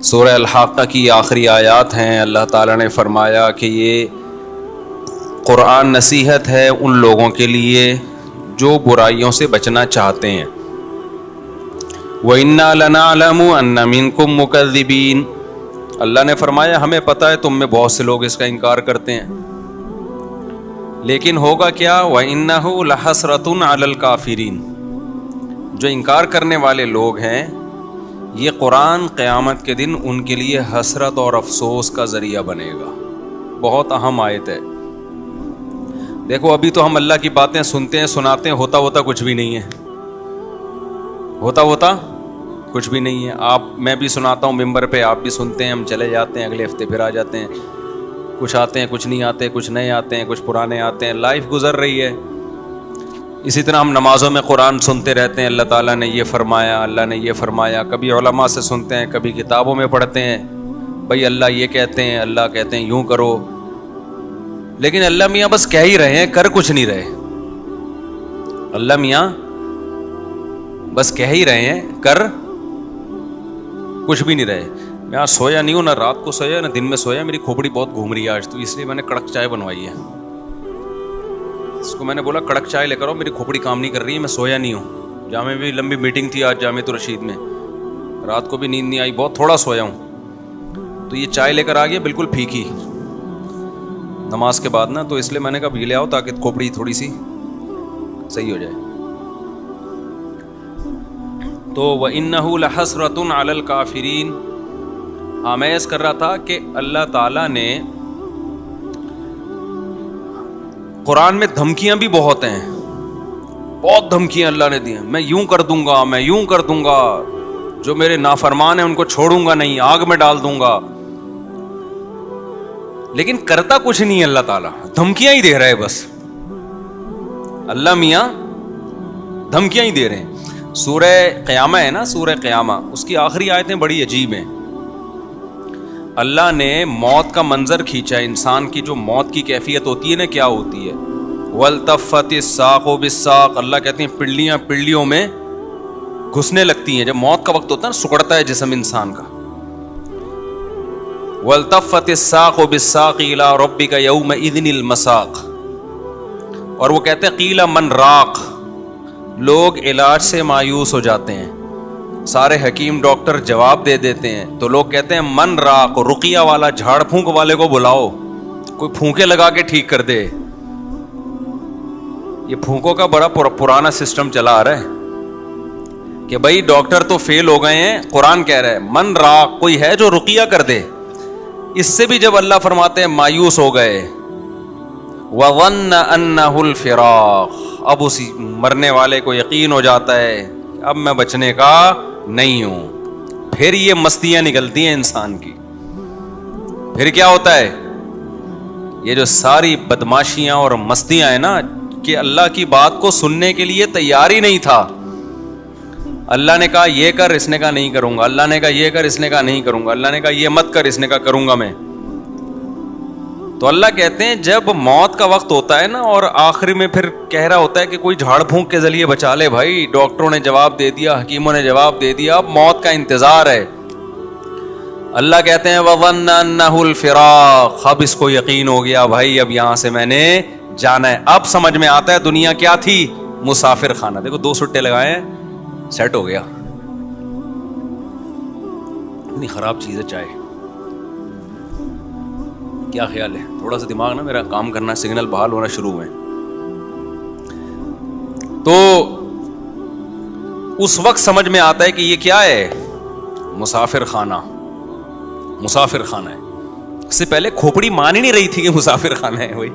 سورہ الحاقہ کی آخری آیات ہیں. اللہ تعالیٰ نے فرمایا کہ یہ قرآن نصیحت ہے ان لوگوں کے لیے جو برائیوں سے بچنا چاہتے ہیں. وَإِنَّا لَنَعْلَمُ أَنَّ مِنكُم مُكَذِّبِينَ. اللہ نے فرمایا ہمیں پتہ ہے تم میں بہت سے لوگ اس کا انکار کرتے ہیں، لیکن ہوگا کیا؟ وَإِنَّهُ لَحَسْرَةٌ عَلَى الْكَافِرِينَ. جو انکار کرنے والے لوگ ہیں یہ قرآن قیامت کے دن ان کے لیے حسرت اور افسوس کا ذریعہ بنے گا. بہت اہم آیت ہے. دیکھو ابھی تو ہم اللہ کی باتیں سنتے ہیں سناتے ہیں، ہوتا کچھ بھی نہیں ہے، ہوتا کچھ بھی نہیں ہے. میں بھی سناتا ہوں ممبر پہ، آپ بھی سنتے ہیں، ہم چلے جاتے ہیں، اگلے ہفتے پھر آ جاتے ہیں. کچھ آتے ہیں، کچھ نہیں آتے، کچھ نئے آتے ہیں، کچھ پرانے آتے ہیں. لائف گزر رہی ہے. اسی طرح ہم نمازوں میں قرآن سنتے رہتے ہیں، اللہ تعالیٰ نے یہ فرمایا، اللہ نے یہ فرمایا. کبھی علماء سے سنتے ہیں، کبھی کتابوں میں پڑھتے ہیں، بھائی اللہ یہ کہتے ہیں، اللہ کہتے ہیں یوں کرو. لیکن اللہ میاں بس کہہ ہی رہے ہیں، کر کچھ نہیں رہے. اللہ میاں بس کہہ ہی رہے ہیں، کر کچھ بھی نہیں رہے. میں آج سویا نہیں ہوں، نہ رات کو سویا نہ دن میں سویا. میری کھوپڑی بہت گھوم رہی ہے آج، تو اس لیے میں نے کڑک چائے بنوائی ہے. اس کو میں نے بولا کڑک چائے لے کر آؤ، میری کھوپڑی کام نہیں کر رہی ہے، میں سویا نہیں ہوں. جامع بھی لمبی میٹنگ تھی آج جامع الرشید میں، رات کو بھی نیند نہیں آئی، بہت تھوڑا سویا ہوں. تو یہ چائے لے کر آ گیا بالکل پھیکی نماز کے بعد نا، تو اس لیے میں نے کہا یہ لے آؤ تاکہ کھوپڑی تھوڑی سی صحیح ہو جائے. تو وَإِنَّهُ لَحَسْرَةٌ عَلَى الْكَافِرِينَ. میں اس کر رہا تھا کہ اللہ تعالیٰ نے قرآن میں دھمکیاں بھی بہت ہیں، بہت دھمکیاں اللہ نے دی ہیں. میں یوں کر دوں گا، میں یوں کر دوں گا، جو میرے نافرمان ہیں ان کو چھوڑوں گا نہیں، آگ میں ڈال دوں گا. لیکن کرتا کچھ نہیں ہے اللہ تعالیٰ، دھمکیاں ہی دے رہے ہیں بس. اللہ میاں دھمکیاں ہی دے رہے ہیں. سورہ قیامہ ہے نا، سورہ قیامہ، اس کی آخری آیتیں بڑی عجیب ہیں. اللہ نے موت کا منظر کھینچا. انسان کی جو موت کی کیفیت ہوتی ہے نا، کیا ہوتی ہے؟ وَالْتَفَّتِ السَّاقُ بِالسَّاقِ. اللہ کہتے ہیں پنڈلیاں پنڈلیوں میں گھسنے لگتی ہیں. جب موت کا وقت ہوتا ہے نا، سکڑتا ہے جسم انسان کا. وَالْتَفَّتِ السَّاقُ بِالسَّاقِ إِلَىٰ رَبِّكَ يَوْمَئِذٍ الْمَسَاقُ. اور وہ کہتے ہیں قِيلَ مَنْ رَاقٍ. لوگ علاج سے مایوس ہو جاتے ہیں، سارے حکیم ڈاکٹر جواب دے دیتے ہیں، تو لوگ کہتے ہیں من راق، رقیہ والا، جھاڑ پھونک والے کو بلاؤ، کوئی پھونکے لگا کے ٹھیک کر دے. یہ پھونکوں کا بڑا پرانا سسٹم چلا آ رہا ہے کہ بھائی ڈاکٹر تو فیل ہو گئے ہیں، قرآن کہہ رہا ہے من راق، کوئی ہے جو رقیہ کر دے. اس سے بھی جب اللہ فرماتے ہیں مایوس ہو گئے. وَظَنَّ أَنَّهُ الْفِرَاقُ. اب اسی مرنے والے کو یقین ہو جاتا ہے اب میں بچنے کا نہیں ہوں. پھر یہ مستیاں نکلتی ہیں انسان کی. پھر کیا ہوتا ہے؟ یہ جو ساری بدماشیاں اور مستیاں ہیں نا، کہ اللہ کی بات کو سننے کے لیے تیار ہی نہیں تھا. اللہ نے کہا یہ کر، اس نے کہا نہیں کروں گا. اللہ نے کہا یہ کر، اس نے کہا نہیں کروں گا. اللہ نے کہا یہ مت کر، اس نے کہا کروں گا میں. تو اللہ کہتے ہیں جب موت کا وقت ہوتا ہے نا، اور آخری میں پھر کہہ رہا ہوتا ہے کہ کوئی جھاڑ پھونک کے ذریعے بچا لے. بھائی ڈاکٹروں نے جواب دے دیا، حکیموں نے جواب دے دیا، اب موت کا انتظار ہے. اللہ کہتے ہیں وَظَنَّ أَنَّهُ الْفِرَاقُ. اب اس کو یقین ہو گیا بھائی اب یہاں سے میں نے جانا ہے. اب سمجھ میں آتا ہے دنیا کیا تھی، مسافر خانہ. دیکھو 2 سٹے لگائے ہیں، سیٹ ہو گیا. اتنی خراب چیز ہے چائے. کیا خیال ہے؟ تھوڑا سا دماغ نا میرا کام کرنا، سگنل بحال ہونا شروع ہوئے. تو اس وقت سمجھ میں آتا ہے کہ یہ کیا ہے، مسافر خانہ. مسافر خانہ ہے. اس سے پہلے کھوپڑی مان ہی نہیں رہی تھی کہ مسافر خانہ ہے. وہی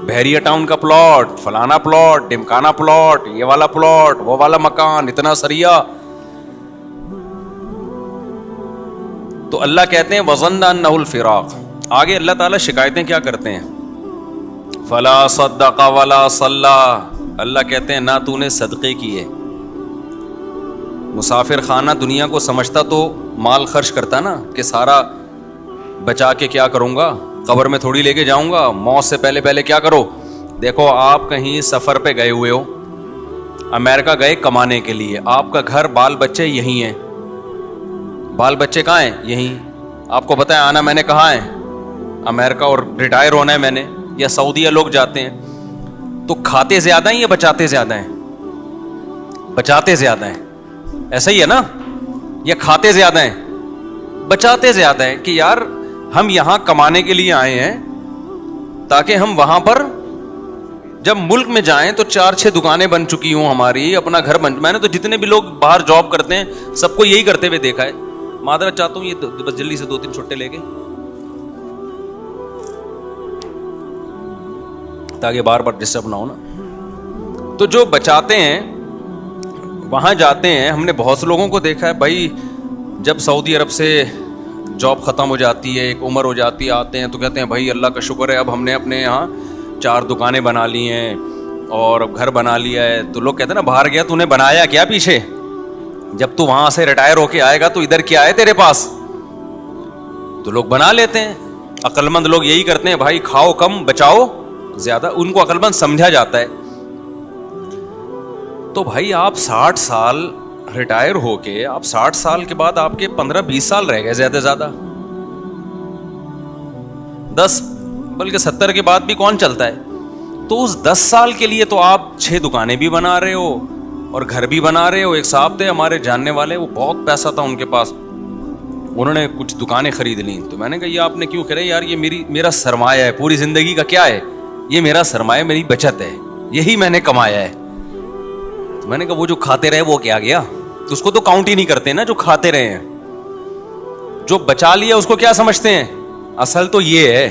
بحریہ ٹاؤن کا پلاٹ، فلانا پلاٹ، ڈمکانا پلاٹ، یہ والا پلاٹ، وہ والا مکان، اتنا سریا. تو اللہ کہتے ہیں وَظَنَّ أَنَّهُ الْفِرَاقُ. آگے اللہ تعالیٰ شکایتیں کیا کرتے ہیں؟ فَلَا صَدَّقَ وَلَا صَلَّى. اللہ کہتے ہیں نہ تو نے صدقے کیے. مسافر خانہ دنیا کو سمجھتا تو مال خرچ کرتا نا، کہ سارا بچا کے کیا کروں گا، قبر میں تھوڑی لے کے جاؤں گا. موت سے پہلے کیا کرو. دیکھو آپ کہیں سفر پہ گئے ہوئے ہو، امریکہ گئے کمانے کے لیے، آپ کا گھر بال بچے یہیں ہیں، بال بچے کہاں ہیں؟ یہیں. آپ کو پتا ہے آنا میں نے کہاں ہے؟ امریکہ. اور ریٹائر ہونا ہے میں نے. یا سعودیہ لوگ جاتے ہیں تو کھاتے زیادہ ہیں یا بچاتے زیادہ ہیں؟ بچاتے زیادہ ہیں. ایسا ہی ہے نا؟ یا کھاتے زیادہ ہیں؟ بچاتے زیادہ ہیں. کہ یار ہم یہاں کمانے کے لیے آئے ہیں تاکہ ہم وہاں پر جب ملک میں جائیں تو 4-6 دکانیں بن چکی ہوں ہماری, اپنا گھر بن. میں نے تو جتنے بھی لوگ باہر جاب کرتے ہیں سب کو یہی کرتے ہوئے دیکھا ہے. معذرت چاہتا ہوں, یہ بس جلدی سے 2-3 چھٹے لے کے تاکہ بار بار ڈسٹرب نہ ہو نا. تو جو بچاتے ہیں وہاں جاتے ہیں. ہم نے بہت سے لوگوں کو دیکھا ہے بھائی, جب سعودی عرب سے جاب ختم ہو جاتی ہے, ایک عمر ہو جاتی ہے, آتے ہیں تو کہتے ہیں بھائی اللہ کا شکر ہے اب ہم نے اپنے یہاں 4 دکانیں بنا لی ہیں اور گھر بنا لیا ہے. تو لوگ کہتے ہیں نا باہر گیا تو نے بنایا کیا پیچھے؟ جب تو وہاں سے ریٹائر ہو کے آئے گا تو ادھر کیا ہے تیرے پاس؟ تو لوگ بنا لیتے ہیں. عقل مند لوگ یہی کرتے ہیں بھائی, کھاؤ کم بچاؤ زیادہ. ان کو عقل مند سمجھا جاتا ہے. تو بھائی آپ 60 سال ریٹائر ہو کے, آپ 60 سال کے بعد آپ کے 15-20 سال رہ گئے زیادہ سے زیادہ, 10 بلکہ 70 کے بعد بھی کون چلتا ہے. تو اس 10 سال کے لیے تو آپ 6 دکانیں بھی بنا رہے ہو اور گھر بھی بنا رہے ہو. ایک صاحب تھے ہمارے جاننے والے, وہ بہت پیسہ تھا ان کے پاس, انہوں نے کچھ دکانیں خرید لیں. تو میں نے کہا یہ آپ نے کیوں کرے؟ یار یہ میرا سرمایہ ہے پوری زندگی کا. کیا ہے یہ؟ میرا سرمایہ, میری بچت ہے, یہی میں نے کمایا ہے. تو میں نے کہا وہ جو کھاتے رہے وہ کیا گیا؟ تو اس کو تو کاؤنٹ ہی نہیں کرتے نا جو کھاتے رہے ہیں. جو بچا لیا اس کو کیا سمجھتے ہیں؟ اصل تو یہ ہے,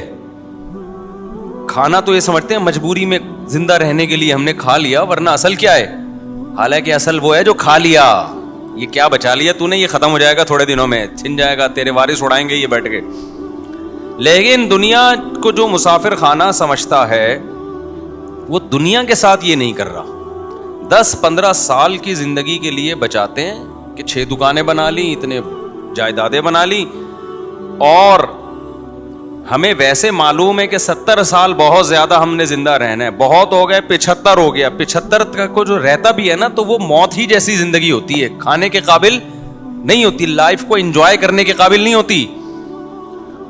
کھانا تو یہ سمجھتے ہیں مجبوری میں زندہ رہنے کے لیے ہم نے کھا لیا, ورنہ اصل کیا ہے؟ حالانکہ اصل وہ ہے جو کھا لیا. یہ کیا بچا لیا تو نے؟ یہ ختم ہو جائے گا تھوڑے دنوں میں, چھن جائے گا, تیرے وارث اڑائیں گے یہ بیٹھ کے. لیکن دنیا کو جو مسافر خانہ سمجھتا ہے وہ دنیا کے ساتھ یہ نہیں کر رہا. 10-15 سال کی زندگی کے لیے بچاتے ہیں کہ 6 دکانیں بنا لی, اتنے جائیدادیں بنا لی, اور ہمیں ویسے معلوم ہے کہ 70 سال بہت زیادہ ہم نے زندہ رہنا ہے. بہت ہو گئے 75 ہو گیا. 75 کو جو رہتا بھی ہے نا تو وہ موت ہی جیسی زندگی ہوتی ہے, کھانے کے قابل نہیں ہوتی, لائف کو انجوائے کرنے کے قابل نہیں ہوتی.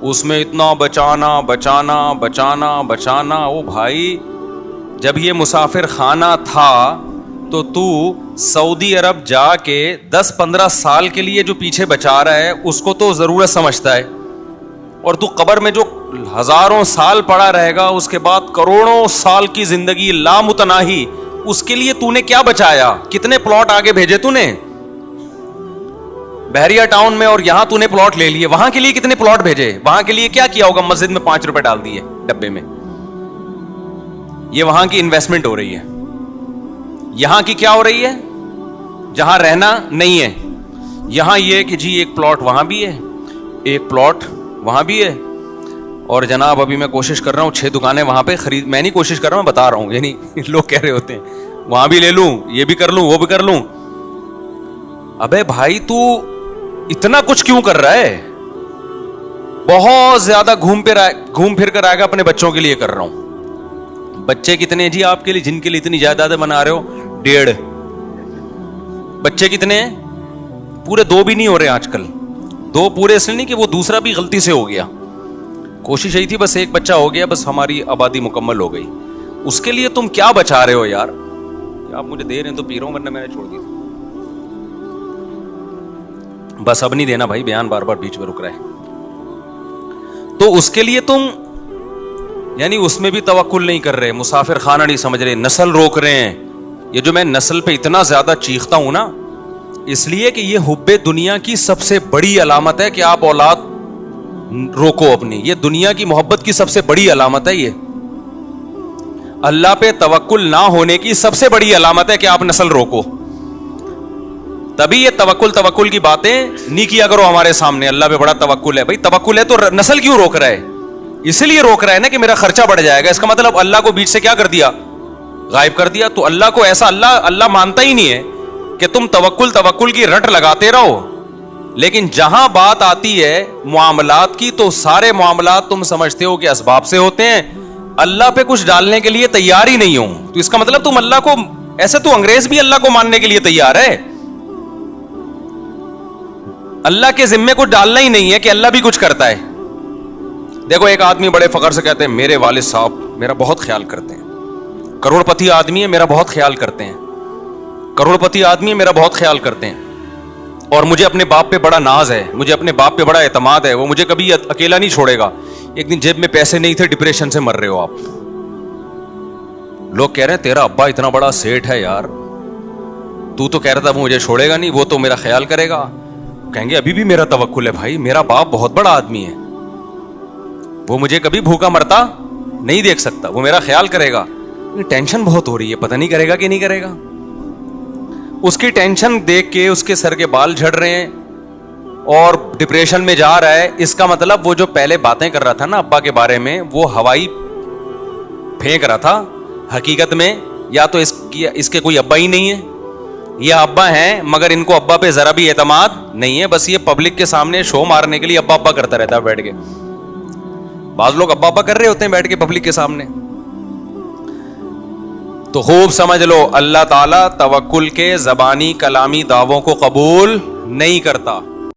اس میں اتنا بچانا بچانا بچانا بچانا. او بھائی جب یہ مسافر خانہ تھا تو سعودی عرب جا کے 10-15 سال کے لیے جو پیچھے بچا رہا ہے اس کو تو ضرورت سمجھتا ہے, اور تو قبر میں جو ہزاروں سال پڑا رہے گا اس کے بعد کروڑوں سال کی زندگی لامتناہی, اس کے لیے تو نے کیا بچایا؟ کتنے پلاٹ آگے بھیجے تو نے بحریہ ٹاؤن میں, اور یہاں تو نے پلاٹ لے لیے, وہاں کے لیے کتنے پلاٹ بھیجے؟ وہاں کے لیے کیا کیا ہوگا؟ مسجد میں 5 روپے ڈال دیے ڈبے میں. یہ وہاں کی انویسٹمنٹ ہو رہی ہے. یہاں کی کیا ہو رہی ہے؟ جہاں رہنا نہیں ہے, یہاں یہ کہ جی ایک پلاٹ وہاں بھی ہے, ایک پلاٹ وہاں بھی ہے, اور جناب ابھی میں کوشش کر رہا ہوں 6 دکانیں وہاں پہ خرید. میں نہیں کوشش کر رہا ہوں, بتا رہا ہوں, یعنی لوگ کہہ رہے ہوتے ہیں وہاں بھی لے لوں, یہ بھی کر لوں, وہ بھی کر لوں. ابے بھائی تو اتنا کچھ کیوں کر رہا ہے؟ بہت زیادہ گھوم پھر کر آئے گا. اپنے بچوں کے لیے کر رہا ہوں. بچے کتنے جی آپ کے لیے جن کے لیے اتنی جائیدادیں بنا رہے ہو؟ 1.5 بچے کتنے ہیں؟ پورے 2 بھی نہیں ہو رہے آج کل. 2 پورے اس لیے نہیں کہ وہ دوسرا بھی غلطی سے ہو گیا. کوشش یہی تھی بس ایک بچہ ہو گیا, بس ہماری آبادی مکمل ہو گئی. اس کے لیے تم کیا بچا رہے ہو یار؟ آپ مجھے دے رہے ہیں تو پی رہا ہوں, ورنہ میں نے چھوڑ دی. بس اب نہیں دینا بھائی, بیان بار بار بیچ میں رک رہا ہے. تو اس کے لیے تم یعنی اس میں بھی توکل نہیں کر رہے, مسافر خانہ نہیں سمجھ رہے, نسل روک رہے ہیں. یہ جو میں نسل پہ اتنا زیادہ چیختا ہوں نا, اس لیے کہ یہ حب دنیا کی سب سے بڑی علامت ہے کہ آپ اولاد روکو اپنی. یہ دنیا کی محبت کی سب سے بڑی علامت ہے. یہ اللہ پہ توکل نہ ہونے کی سب سے بڑی علامت ہے کہ آپ نسل روکو. تبھی یہ توکل کی باتیں نہیں کیا کرو ہمارے سامنے. اللہ پہ بڑا توکل ہے. بھائی توکل ہے تو نسل کیوں روک رہا ہے؟ اس لیے روک رہا ہے نا کہ میرا خرچہ بڑھ جائے گا. اس کا مطلب اللہ کو بیچ سے کیا کر دیا؟ غائب کر دیا. تو اللہ کو ایسا اللہ مانتا ہی نہیں ہے کہ تم توکل کی رٹ لگاتے رہو. لیکن جہاں بات آتی ہے معاملات کی تو سارے معاملات تم سمجھتے ہو کہ اسباب سے ہوتے ہیں, اللہ پہ کچھ ڈالنے کے لیے تیار ہی نہیں ہوں. تو اس کا مطلب تم اللہ کو ایسے تو انگریز بھی اللہ کو ماننے کے لیے تیار ہے. اللہ کے ذمے کو ڈالنا ہی نہیں ہے کہ اللہ بھی کچھ کرتا ہے. دیکھو ایک آدمی بڑے فخر سے کہتے ہیں میرے والد صاحب میرا بہت خیال کرتے ہیں, کروڑ پتی آدمی ہے میرا بہت خیال کرتے ہیں, کروڑ پتی آدمی ہے میرا بہت خیال کرتے ہیں, اور مجھے اپنے باپ پہ بڑا ناز ہے, مجھے اپنے باپ پہ بڑا اعتماد ہے, وہ مجھے کبھی اکیلا نہیں چھوڑے گا. ایک دن جیب میں پیسے نہیں تھے, ڈپریشن سے مر رہے ہو آپ. لوگ کہہ رہے ہیں تیرا ابا اتنا بڑا سیٹ ہے یار, تو کہہ رہا تھا وہ مجھے چھوڑے گا نہیں, وہ تو میرا خیال کرے گا. کہیں گے ابھی بھی میرا توکل ہے بھائی, میرا باپ بہت بڑا آدمی ہے, وہ مجھے کبھی بھوکا مرتا نہیں دیکھ سکتا, وہ میرا خیال کرے گا. ٹینشن بہت ہو رہی ہے, پتہ نہیں کرے گا کہ نہیں کرے گا. اس کی ٹینشن دیکھ کے اس کے سر کے بال جھڑ رہے ہیں اور ڈپریشن میں جا رہا ہے. اس کا مطلب وہ جو پہلے باتیں کر رہا تھا نا ابا کے بارے میں, وہ ہوائی پھینک رہا تھا. حقیقت میں یا تو اس کے کوئی ابا ہی نہیں ہے, یہ ابا ہیں مگر ان کو ابا پہ ذرا بھی اعتماد نہیں ہے, بس یہ پبلک کے سامنے شو مارنے کے لیے ابا ابا کرتا رہتا ہے بیٹھ کے. بعض لوگ ابا ابا کر رہے ہوتے ہیں بیٹھ کے پبلک کے سامنے. تو خوب سمجھ لو اللہ تعالیٰ توکل کے زبانی کلامی دعووں کو قبول نہیں کرتا.